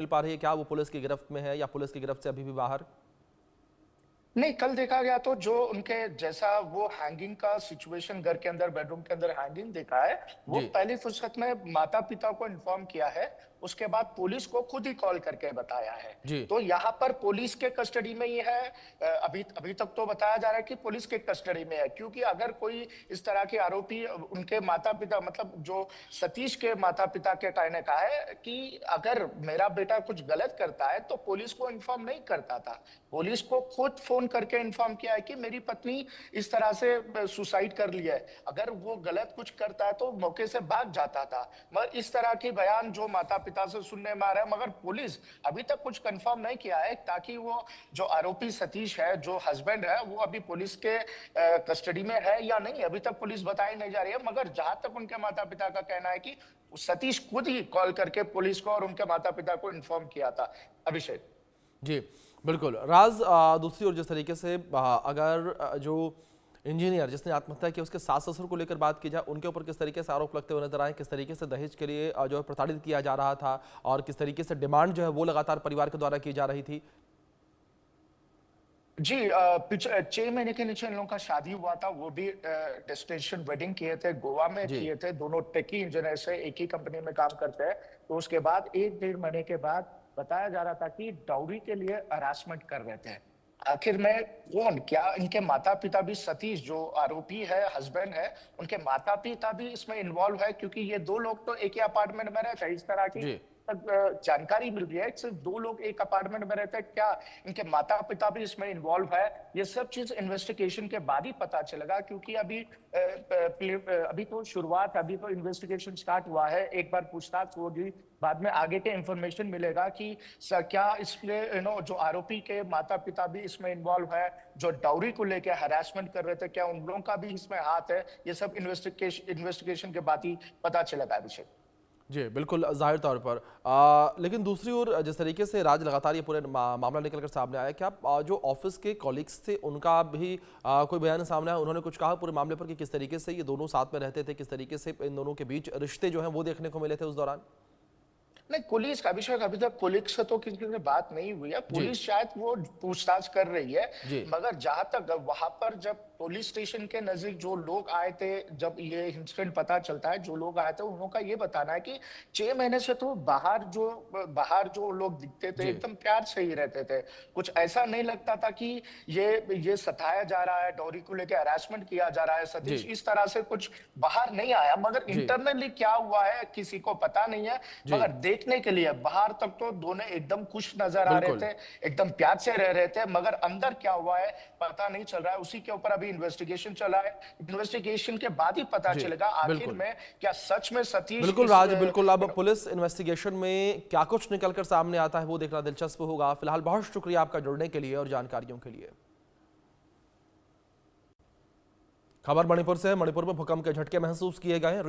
मिल पा रही है? क्या वो पुलिस की गिरफ्त में है या पुलिस की गिरफ्त से अभी भी बाहर? नहीं, कल देखा गया तो जो उनके जैसा वो हैंगिंग का सिचुएशन घर के अंदर बेडरूम के अंदर हैंगिंग देखा है, वो जी। पहली फुर्सत में माता-पिता को इन्फॉर्म किया है, उसके बाद पुलिस को खुद ही कॉल करके बताया है। जी। तो यहाँ पर पुलिस के कस्टडी में ये है। अभी अभी तक तो बताया जा रहा है कि पुलिस के कस्टडी में है, क्योंकि अगर कोई इस तरह के आरोपी उनके माता-पिता मतलब जो सतीश के माता-पिता के कहने का है कि अगर मेरा बेटा कुछ गलत करता है, तो पुलिस को इन्फॉर्म नहीं करता था। पुलिस को खुद फ़ोन करके इन्फॉर्म किया है कि मेरी पत्नी इस तरह से सुसाइड कर लिया है। अगर वो गलत कुछ करता है तो मौके से भाग जाता था। मगर इस तरह के बयान जो माता-पिता से सुनने में आ रहा है, मगर पुलिस अभी तक कुछ कन्फर्म नहीं किया है, ताकि वो जो आरोपी सतीश है, जो हस्बैंड है, वो अभी पुलिस के कस्टडी में है या नहीं, अभी तक पुलिस बताई नहीं जा रही है। मगर जहाँ तक उनके माता-पिता का कहना है कि सतीश खुद ही कॉल करके पुलिस को और उनके माता-पिता को इन्फॉर्म किया था। अभिषेक। जी, बिल्कुल। राज, दूसरी ओर जिस तरीके से अगर जो इंजीनियर जिसने आत्महत्या की उसके सास-ससुर को लेकर बात की जाए, उनके ऊपर किस तरीके से आरोप लगते हुए नजर आए, किस तरीके से दहेज के लिए जो है प्रताड़ित किया जा रहा था और किस तरीके से डिमांड जो है वो लगातार परिवार के द्वारा की जा रही थी? जी, 6 महीने के नीचे इन लोगों का शादी हुआ था, वो भी डेस्टिनेशन वेडिंग किए थे, गोवा में जी। किए थे। दोनों टेकी इंजीनियर से एक ही कंपनी में काम करते हैं। तो उसके बाद 1 डेढ़ महीने के बाद बताया जा रहा था कि डाउरी के लिए हरासमेंट कर रहे थे। आखिर में कौन, क्या इनके माता-पिता भी, सतीश जो आरोपी है, हस्बैंड है, उनके माता-पिता भी इसमें इन्वॉल्व है, क्योंकि ये 2 लोग तो एक ही अपार्टमेंट में रहते हैं। इस तरह की जी। जानकारी मिल रही है, सिर्फ 2 लोग एक अपार्टमेंट में रहते हैं, क्या इनके माता-पिता भी इसमें इन्वॉल्व है? ये सब चीज़ इन्वेस्टिगेशन के बाद ही पता चलेगा, क्योंकि अभी तो शुरुआत है, अभी तो इन्वेस्टिगेशन स्टार्ट हुआ है। एक बार पूछताछ होगी, बाद में आगे के इन्फॉर्मेशन मिलेगा कि क्या इसमें जो आरोपी के माता-पिता भी इसमें इन्वॉल्व है, जो डाउरी को लेके हैरेसमेंट कर रहे थे, क्या उन लोगों का भी इसमें हाथ है? ये सब इन्वेस्टिगेशन के बाद ही पता चलेगा अभिषेक। जी, बिल्कुल, ज़ाहिर तौर पर। लेकिन दूसरी ओर जिस तरीके से राज लगातार ये पूरे मामला निकल कर सामने आया, क्या जो ऑफिस के कॉलीग्स थे उनका भी कोई बयान सामने आया? उन्होंने कुछ कहा पूरे मामले पर कि किस तरीके से ये दोनों साथ में रहते थे, किस तरीके से इन दोनों के बीच रिश्ते जो हैं वो देखने को मिले थे उस दौरान? नहीं, पुलिस का अभिषेक, अभी तक पुलिस से तो किसी से बात नहीं हुई है। जी। पुलिस शायद वो पूछताछ कर रही है। जी। मगर जहाँ तक वहाँ पर जब पुलिस स्टेशन के नज़दीक जो लोग आए थे, जब ये इंसिडेंट पता चलता है, जो लोग आए थे, उन्हों का ये बताना है कि 6 महीने से तो बाहर जो लोग दिखते थे, जी। एकदम प्यार से ही रहते थे। कुछ ऐसा नहीं लगता था कि ये सताया जा रहा है, डॉरी को लेके हैरेसमेंट किया जा रहा है। जी। सतीश इस तरह से कुछ बाहर नहीं आया, मगर जी। इंटरनली क्या हुआ है, किसी को पता नहीं है। जी। मगर देखने के लिए बाहर तक तो दोनों एकदम खुश नजर आ रहे बिल्कुल। थे, एकदम प्यार से रह रहे थे, मगर अंदर क्या हुआ है पता नहीं चल रहा है। उसी के ऊपर अभी इन्वेस्टिगेशन चला है। इन्वेस्टिगेशन के बाद ही पता जी। चलेगा आखिर बिल्कुल। में क्या सच में सतीश बिल्कुल इस राज, बिल्कुल। अब पुलिस इन्वेस्टिगेशन में क्या कुछ निकल कर सामने आता है वो देखना दिलचस्प होगा। फिलहाल बहुत शुक्रिया आपका जुड़ने के लिए और जानकारियों के लिए। खबर मणिपुर से है। मणिपुर में भूकंप के झटके महसूस किए गए हैं।